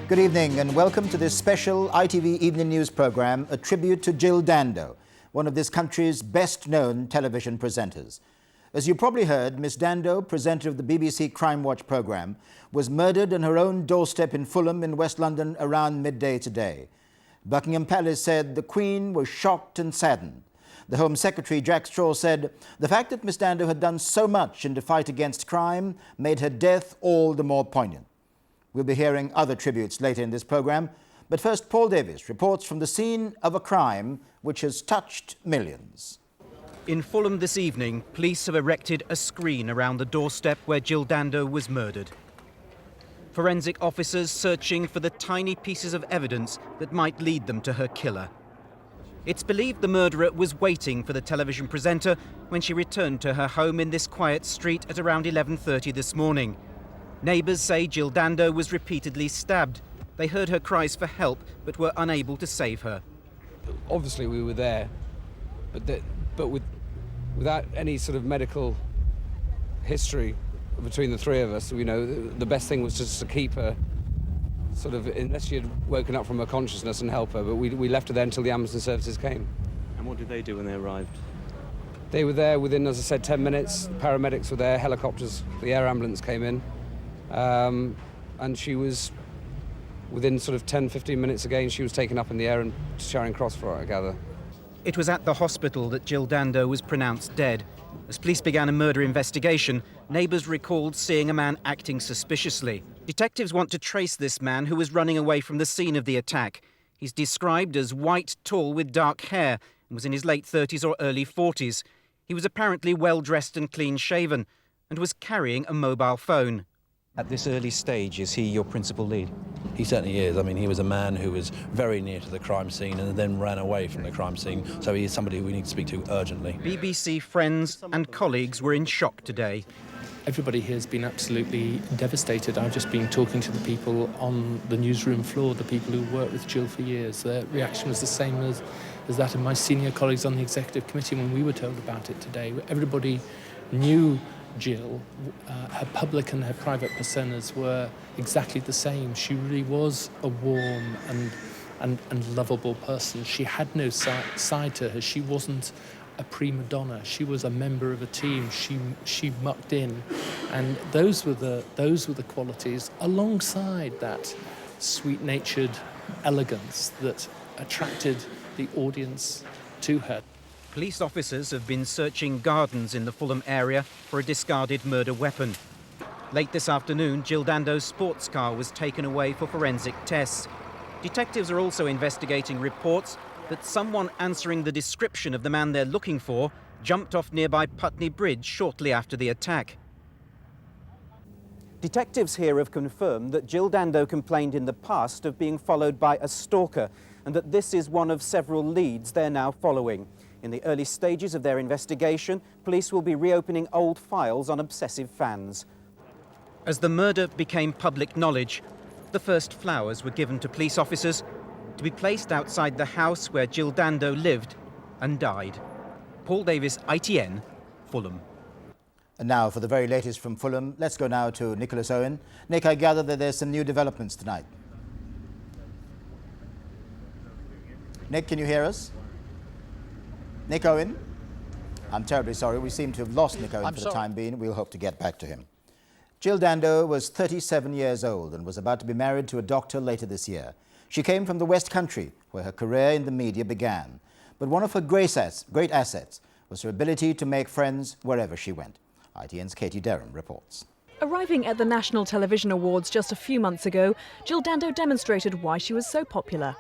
Good evening and welcome to this special ITV Evening News programme, a tribute to Jill Dando, one of this country's best-known television presenters. As you probably heard, Ms Dando, presenter of the BBC Crimewatch programme, was murdered on her own doorstep in Fulham in West London around midday today. Buckingham Palace said the Queen was shocked and saddened. The Home Secretary, Jack Straw, said the fact that Ms Dando had done so much in the fight against crime made her death all the more poignant. We'll be hearing other tributes later in this programme, but first Paul Davies reports from the scene of a crime which has touched millions. In Fulham this evening, police have erected a screen around the doorstep where Jill Dando was murdered. Forensic officers searching for the tiny pieces of evidence that might lead them to her killer. It's believed the murderer was waiting for the television presenter when she returned to her home in this quiet street at around 11:30 this morning. Neighbours say Jill Dando was repeatedly stabbed. They heard her cries for help but were unable to save her. Obviously we were there, but without any sort of medical history between the three of us, you know, the best thing was just to keep her sort of, unless she had woken up from her consciousness, and help her, but we left her there until the ambulance services came. And what did they do when they arrived? They were there within, as I said, 10 minutes. Paramedics were there, helicopters, the air ambulance came in. And she was, within sort of 10-15 minutes again, she was taken up in the air and Charing Cross for it, I gather. It was at the hospital that Jill Dando was pronounced dead. As police began a murder investigation, neighbours recalled seeing a man acting suspiciously. Detectives want to trace this man who was running away from the scene of the attack. He's described as white, tall, with dark hair, and was in his late 30s or early 40s. He was apparently well-dressed and clean-shaven, and was carrying a mobile phone. At this early stage, is he your principal lead? He certainly is. I mean, he was a man who was very near to the crime scene and then ran away from the crime scene, so he is somebody we need to speak to urgently. BBC friends and colleagues were in shock today. Everybody here has been absolutely devastated. I've just been talking to the people on the newsroom floor, the people who worked with Jill for years. Their reaction was the same as that of my senior colleagues on the executive committee when we were told about it today. Everybody knew Jill. Her public and her private personas were exactly the same. She really was a warm and lovable person. She had no side to her. She wasn't a prima donna. She was a member of a team. She mucked in, and those were the qualities, alongside that sweet-natured elegance that attracted the audience to her. Police officers have been searching gardens in the Fulham area for a discarded murder weapon. Late this afternoon, Jill Dando's sports car was taken away for forensic tests. Detectives are also investigating reports that someone answering the description of the man they're looking for jumped off nearby Putney Bridge shortly after the attack. Detectives here have confirmed that Jill Dando complained in the past of being followed by a stalker, and that this is one of several leads they're now following. In the early stages of their investigation, police will be reopening old files on obsessive fans. As the murder became public knowledge, the first flowers were given to police officers to be placed outside the house where Jill Dando lived and died. Paul Davies, ITN, Fulham. And now for the very latest from Fulham, let's go now to Nicholas Owen. Nick, I gather that there's some new developments tonight. Nick, can you hear us? Nick Owen? I'm terribly sorry. We seem to have lost Nick Owen for the time being. We'll hope to get back to him. Jill Dando was 37 years old and was about to be married to a doctor later this year. She came from the West Country, where her career in the media began. But one of her great assets was her ability to make friends wherever she went. ITN's Katie Derham reports. Arriving at the National Television Awards just a few months ago, Jill Dando demonstrated why she was so popular.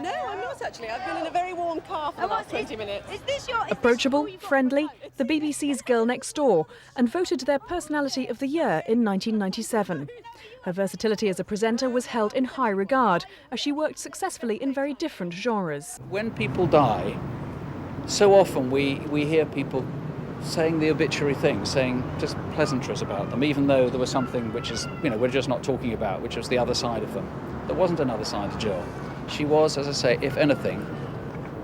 No, I'm not actually. I've been in a very warm car for the last 20 minutes. Approachable, friendly, the BBC's girl next door, and voted their Personality of the Year in 1997. Her versatility as a presenter was held in high regard, as she worked successfully in very different genres. When people die, so often we hear people saying the obituary thing, saying just pleasantries about them, even though there was something which is, we're just not talking about, which was the other side of them. There wasn't another side to Jill. She was, as I say, if anything,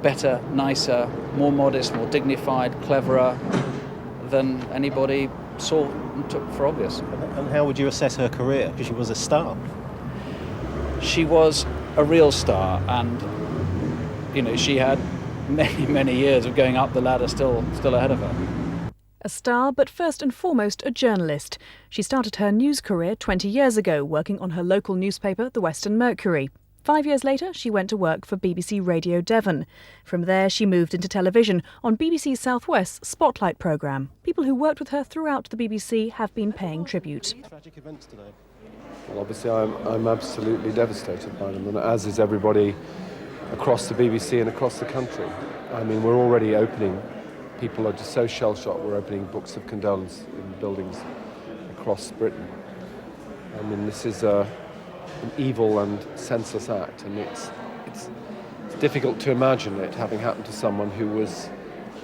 better, nicer, more modest, more dignified, cleverer than anybody saw and took for obvious. And how would you assess her career? Because she was a star. she was a real star, and you know, she had many years of going up the ladder still ahead of her. A star, but first and foremost a journalist. She started her news career 20 years ago, working on her local newspaper, the Western Mercury. 5 years later, she went to work for BBC Radio Devon. From there, she moved into television on BBC South West's Spotlight programme. People who worked with her throughout the BBC have been paying tribute. Tragic events today. Well, obviously, I'm absolutely devastated by them, and as is everybody across the BBC and across the country. I mean, we're already opening. People are just so shell-shocked. We're opening books of condolence in buildings across Britain. I mean, this is an evil and senseless act, and it's difficult to imagine it having happened to someone who was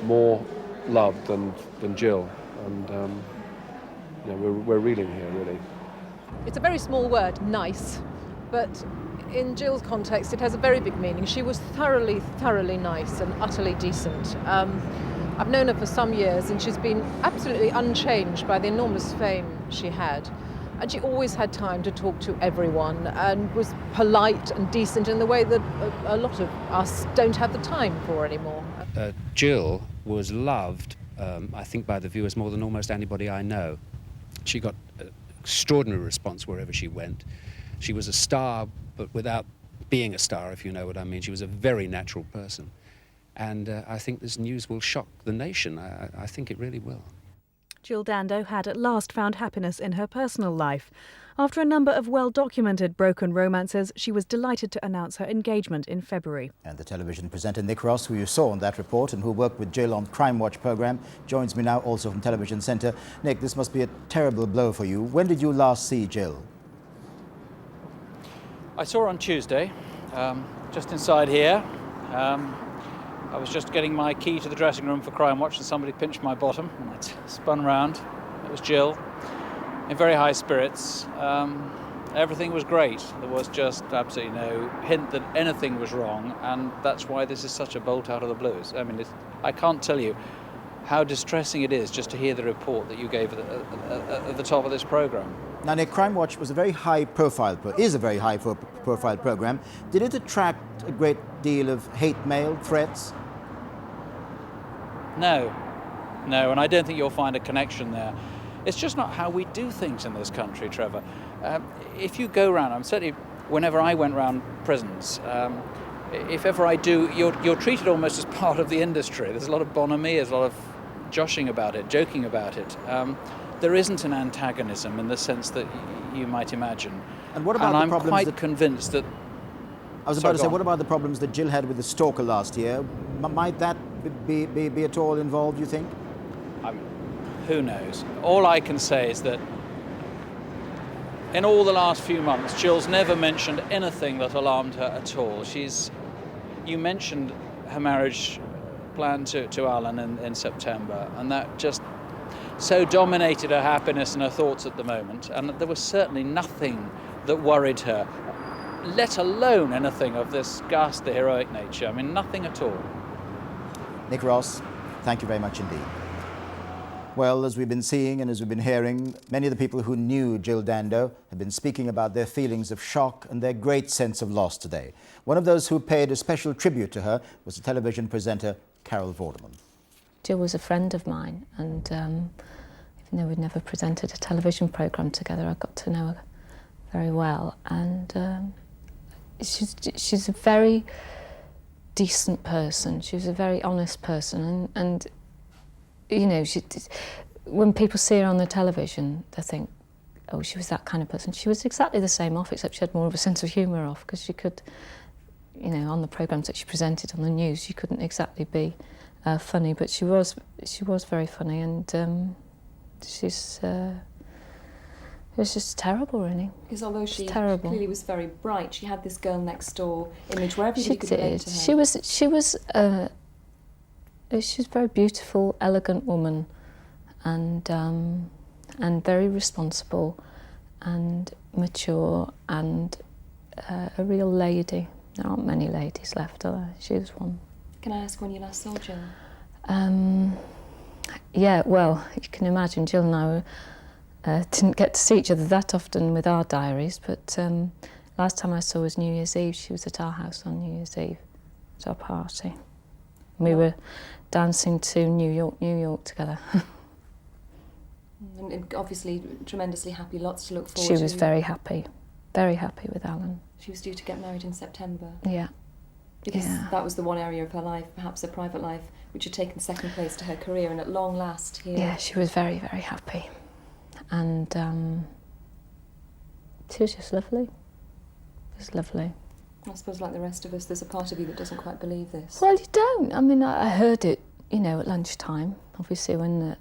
more loved than Jill. And you know, we're reeling here, really. It's a very small word, nice, but in Jill's context it has a very big meaning. She was thoroughly nice and utterly decent. I've known her for some years, and she's been absolutely unchanged by the enormous fame she had. And she always had time to talk to everyone and was polite and decent in the way that a lot of us don't have the time for anymore. Jill was loved, I think, by the viewers more than almost anybody I know. She got an extraordinary response wherever she went. She was a star, but without being a star, if you know what I mean. She was a very natural person. And I think this news will shock the nation. I think it really will. Jill Dando had at last found happiness in her personal life. After a number of well-documented broken romances, she was delighted to announce her engagement in February. And the television presenter Nick Ross, who you saw on that report and who worked with Jill on Crimewatch programme, joins me now also from Television Centre. Nick, this must be a terrible blow for you. When did you last see Jill? I saw her on Tuesday, just inside here. I was just getting my key to the dressing room for Crimewatch and somebody pinched my bottom and I spun round. It was Jill, in very high spirits. Everything was great. There was just absolutely no hint that anything was wrong, and that's why this is such a bolt out of the blues. I mean, I can't tell you how distressing it is just to hear the report that you gave at the top of this programme. Now, Nick, Crimewatch was a very high-profile, is a very high-profile programme. Did it attract a great deal of hate mail, threats? No, and I don't think you'll find a connection there. It's just not how we do things in this country, Trevor. If you go round, certainly whenever I went round prisons, if ever I do, you're treated almost as part of the industry. There's a lot of bonhomie, there's a lot of joshing about it, joking about it. There isn't an antagonism in the sense that you might imagine. And what about the problems? I'm quite convinced that... I was about to say, what about the problems that Jill had with the stalker last year? Might that be at all involved, you think? Who knows? All I can say is that in all the last few months, Jill's never mentioned anything that alarmed her at all. You mentioned her marriage plan to Alan in September, and that just so dominated her happiness and her thoughts at the moment, and there was certainly nothing that worried her, let alone anything of this ghastly heroic nature. I mean, nothing at all. Nick Ross, thank you very much indeed. Well, as we've been seeing and as we've been hearing, many of the people who knew Jill Dando have been speaking about their feelings of shock and their great sense of loss today. One of those who paid a special tribute to her was the television presenter Carol Vorderman. Jill was a friend of mine, and even though we'd never presented a television programme together, I got to know her very well. And she's a very decent person. She was a very honest person, and you know, when people see her on the television, they think, oh, she was that kind of person. She was exactly the same off, except she had more of a sense of humour off, because she could, you know, on the programmes that she presented on the news, she couldn't exactly be funny, but she was very funny, and it was just terrible, really. Because although she clearly was very bright, she had this girl next door image where everybody could relate to her. She was a very beautiful, elegant woman, and very responsible, and mature, and a real lady. There aren't many ladies left, are there? She was one. Can I ask when you last saw Jill? Yeah, well, you can imagine Jill and I didn't get to see each other that often with our diaries, but Last time I saw was New Year's Eve. She was at our house on New Year's Eve. It was our party. We were dancing to New York together. And obviously tremendously happy, lots to look forward She to. was very happy with Alan. She was due to get married in September. Yeah. Because that was the one area of her life, perhaps her private life, which had taken second place to her career, and at long last here. Yeah, she was very, very happy. And she was just lovely. It was lovely. I suppose like the rest of us, there's a part of you that doesn't quite believe this. Well, you don't. I mean, I heard it, you know, at lunchtime, obviously, when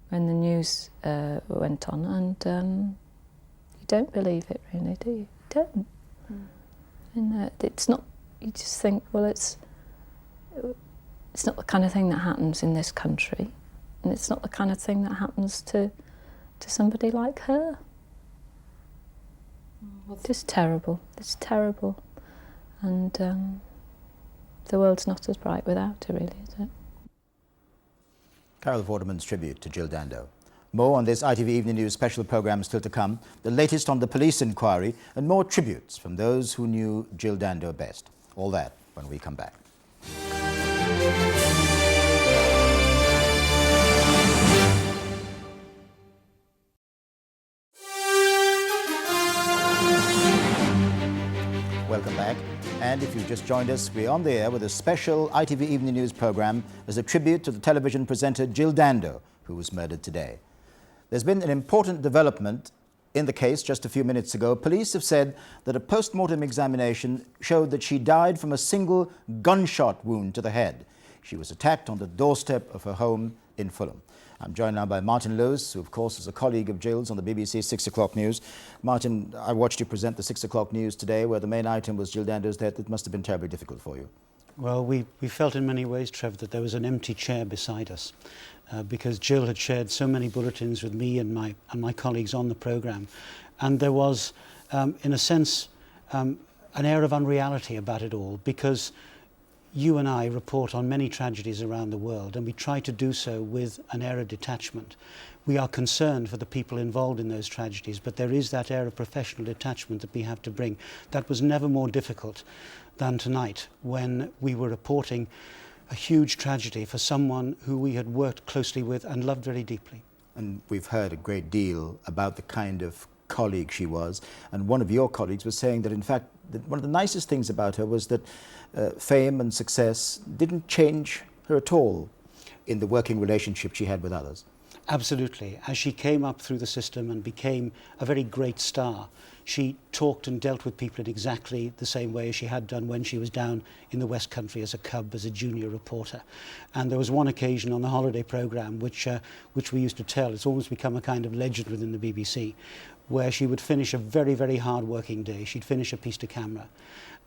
the news went on, and you don't believe it, really, do you? You don't. And it's not. You just think, well, it's not the kind of thing that happens in this country, and it's not the kind of thing that happens to somebody like her. Just terrible. It's terrible, and the world's not as bright without her, really, is it? Carol Vorderman's tribute to Jill Dando. More on this ITV Evening News special programme still to come, the latest on the police inquiry and more tributes from those who knew Jill Dando best. All that when we come back. Welcome back. And if you've just joined us, we're on the air with a special ITV Evening News programme as a tribute to the television presenter Jill Dando, who was murdered today. There's been an important development in the case just a few minutes ago. Police have said that a post-mortem examination showed that she died from a single gunshot wound to the head. She was attacked on the doorstep of her home in Fulham. I'm joined now by Martin Lewis, who of course is a colleague of Jill's on the BBC 6 o'clock news. Martin, I watched you present the 6 o'clock news today where the main item was Jill Dando's death. It must have been terribly difficult for you. Well, we felt in many ways, Trev, that there was an empty chair beside us because Jill had shared so many bulletins with me and my colleagues on the programme. And there was, in a sense, an air of unreality about it all because you and I report on many tragedies around the world, and we try to do so with an air of detachment. We are concerned for the people involved in those tragedies, but there is that air of professional detachment that we have to bring. That was never more difficult than tonight when we were reporting a huge tragedy for someone who we had worked closely with and loved very deeply. And we've heard a great deal about the kind of colleague she was, and one of your colleagues was saying that in fact one of the nicest things about her was that fame and success didn't change her at all in the working relationship she had with others. Absolutely. As she came up through the system and became a very great star, she talked and dealt with people in exactly the same way as she had done when she was down in the West Country as a cub, as a junior reporter. And there was one occasion on the holiday programme which we used to tell, it's almost become a kind of legend within the BBC, where she would finish a very, very hard working day. She'd finish a piece to camera,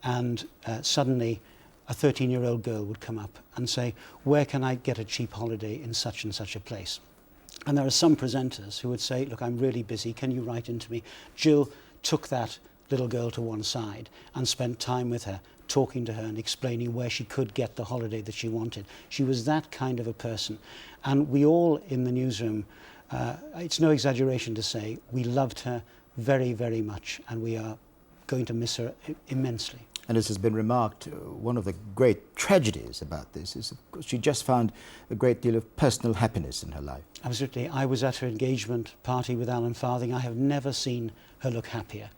and suddenly a 13-year-old girl would come up and say, where can I get a cheap holiday in such and such a place? And there are some presenters who would say, look, I'm really busy, can you write into me? Jill took that little girl to one side and spent time with her, talking to her and explaining where she could get the holiday that she wanted. She was that kind of a person. And we all in the newsroom, it's no exaggeration to say, we loved her very, very much, and we are going to miss her immensely. And as has been remarked, one of the great tragedies about this is, of course, she just found a great deal of personal happiness in her life. Absolutely. I was at her engagement party with Alan Farthing. I have never seen her look happier.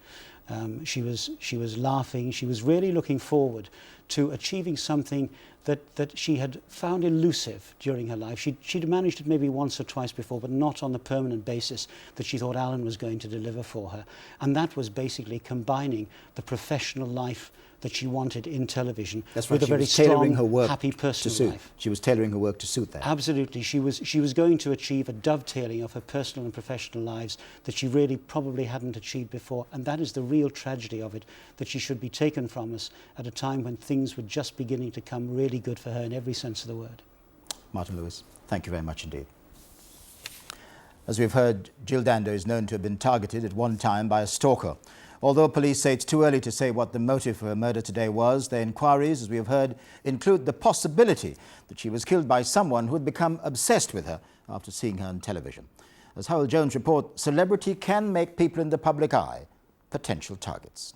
She was laughing. She was really looking forward to achieving something that she had found elusive during her life. She'd managed it maybe once or twice before, but not on the permanent basis that she thought Alan was going to deliver for her. And that was basically combining the professional life that she wanted in television with a very strong, happy personal life. She was tailoring her work to suit that. Absolutely. She was going to achieve a dovetailing of her personal and professional lives that she really probably hadn't achieved before. And that is the real tragedy of it, that she should be taken from us at a time when things were just beginning to come really good for her in every sense of the word. Martin Lewis, thank you very much indeed. As we've heard, Jill Dando is known to have been targeted at one time by a stalker. Although police say it's too early to say what the motive for her murder today was, their inquiries, as we have heard, include the possibility that she was killed by someone who had become obsessed with her after seeing her on television. As Howell Jones reports, celebrity can make people in the public eye potential targets.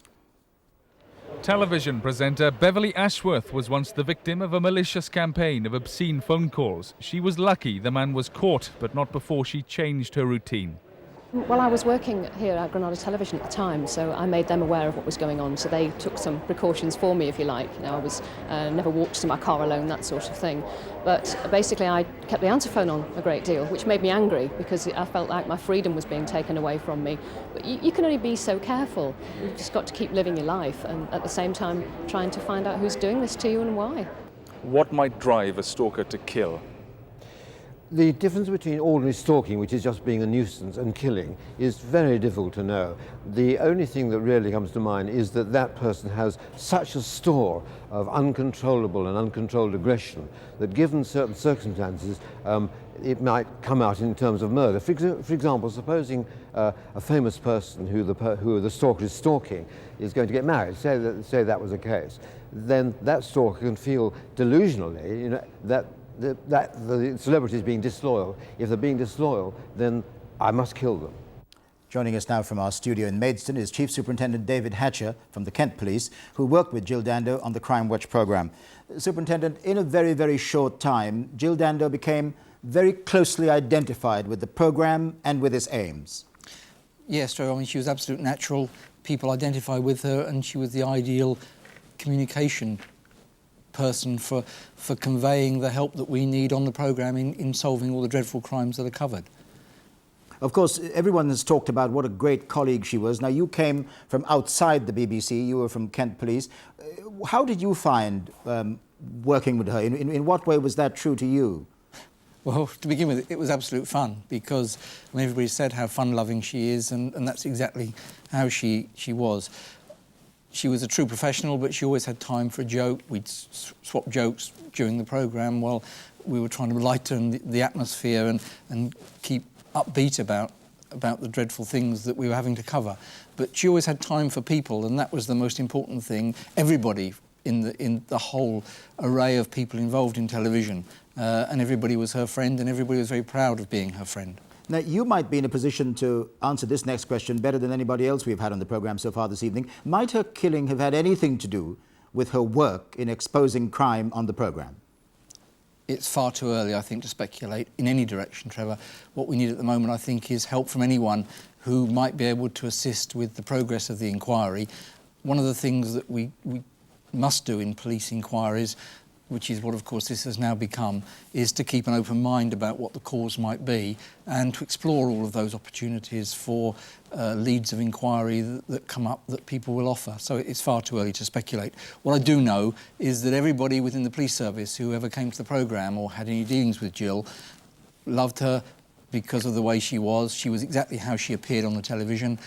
Television presenter Beverly Ashworth was once the victim of a malicious campaign of obscene phone calls. She was lucky the man was caught, but not before she changed her routine. Well, I was working here at Granada Television at the time, so I made them aware of what was going on, so they took some precautions for me, if you like. You know, I was never walked to my car alone, that sort of thing. But basically I kept the answer phone on a great deal, which made me angry because I felt like my freedom was being taken away from me. But you can only be so careful. You've just got to keep living your life and at the same time trying to find out who's doing this to you and why. What might drive a stalker to kill? The difference between ordinary stalking, which is just being a nuisance, and killing is very difficult to know. The only thing that really comes to mind is that that person has such a store of uncontrollable and uncontrolled aggression that given certain circumstances it might come out in terms of murder. For example, supposing a famous person who the stalker is stalking is going to get married, say that was the case, then that stalker can feel delusionally, you know, that the celebrity is being disloyal. If they're being disloyal, then I must kill them. Joining us now from our studio in Maidstone is Chief Superintendent David Hatcher from the Kent Police, who worked with Jill Dando on the Crimewatch programme. Superintendent, in a very, very short time, Jill Dando became very closely identified with the programme and with its aims. Yes, Joe, I mean, she was absolute natural. People identify with her, and she was the ideal communication person for conveying the help that we need on the programme in solving all the dreadful crimes that are covered. Of course, everyone has talked about what a great colleague she was. Now, you came from outside the BBC, you were from Kent Police. How did you find working with her? In what way was that true to you? Well, to begin with, it was absolute fun because everybody said how fun-loving she is, and that's exactly how she was. She was a true professional, but she always had time for a joke. We'd swap jokes during the programme while we were trying to lighten the atmosphere and keep upbeat about the dreadful things that we were having to cover. But she always had time for people, and that was the most important thing. Everybody in the whole array of people involved in television, and everybody was her friend, and everybody was very proud of being her friend. Now, you might be in a position to answer this next question better than anybody else we've had on the programme so far this evening. Might her killing have had anything to do with her work in exposing crime on the programme? It's far too early, I think, to speculate in any direction, Trevor. What we need at the moment, I think, is help from anyone who might be able to assist with the progress of the inquiry. One of the things that we must do in police inquiries, which is what, of course, this has now become, is to keep an open mind about what the cause might be and to explore all of those opportunities for leads of inquiry that come up that people will offer. So it's far too early to speculate. What I do know is that everybody within the police service who ever came to the programme or had any dealings with Jill loved her because of the way she was. She was exactly how she appeared on the television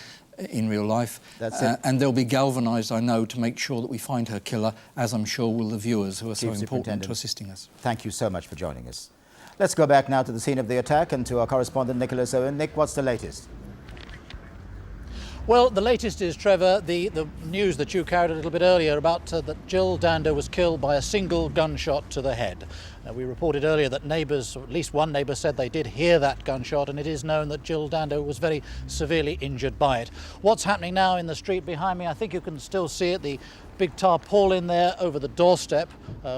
in real life. That's it. And they'll be galvanised, I know, to make sure that we find her killer, as I'm sure will the viewers who are so important to assisting us. Thank you so much for joining us. Let's go back now to the scene of the attack and to our correspondent Nicholas Owen. Nick, what's the latest? Well, the latest is, Trevor, the news that you carried a little bit earlier about that Jill Dando was killed by a single gunshot to the head. We reported earlier that neighbours, or at least one neighbour, said they did hear that gunshot, and it is known that Jill Dando was very severely injured by it. What's happening now in the street behind me, I think you can still see it, the big tarpaulin there over the doorstep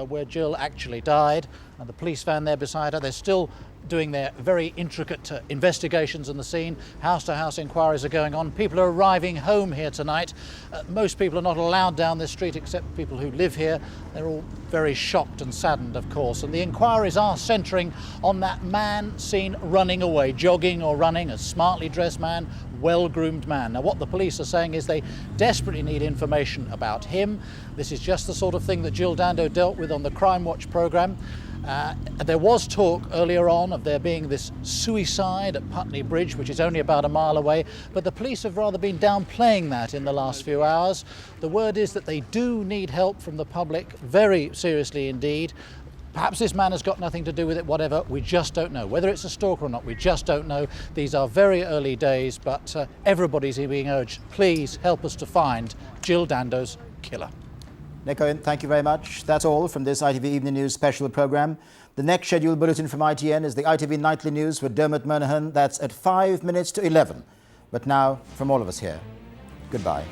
where Jill actually died, and the police van there beside her. They're still doing their very intricate investigations on the scene. House-to-house inquiries are going on. People are arriving home here tonight. Most people are not allowed down this street except people who live here. They're all very shocked and saddened, of course. And the inquiries are centring on that man seen running away, jogging or running, a smartly dressed man, well-groomed man. Now, what the police are saying is they desperately need information about him. This is just the sort of thing that Jill Dando dealt with on the Crimewatch programme. There was talk earlier on of there being this suicide at Putney Bridge, which is only about a mile away, but the police have rather been downplaying that in the last few hours. The word is that they do need help from the public, very seriously indeed. Perhaps this man has got nothing to do with it, whatever, we just don't know. Whether it's a stalker or not, we just don't know. These are very early days, but everybody's being urged, please help us to find Jill Dando's killer. Nick Owen, thank you very much. That's all from this ITV Evening News special programme. The next scheduled bulletin from ITN is the ITV Nightly News with Dermot Monaghan. That's at 5 minutes to 11. But now, from all of us here, Goodbye.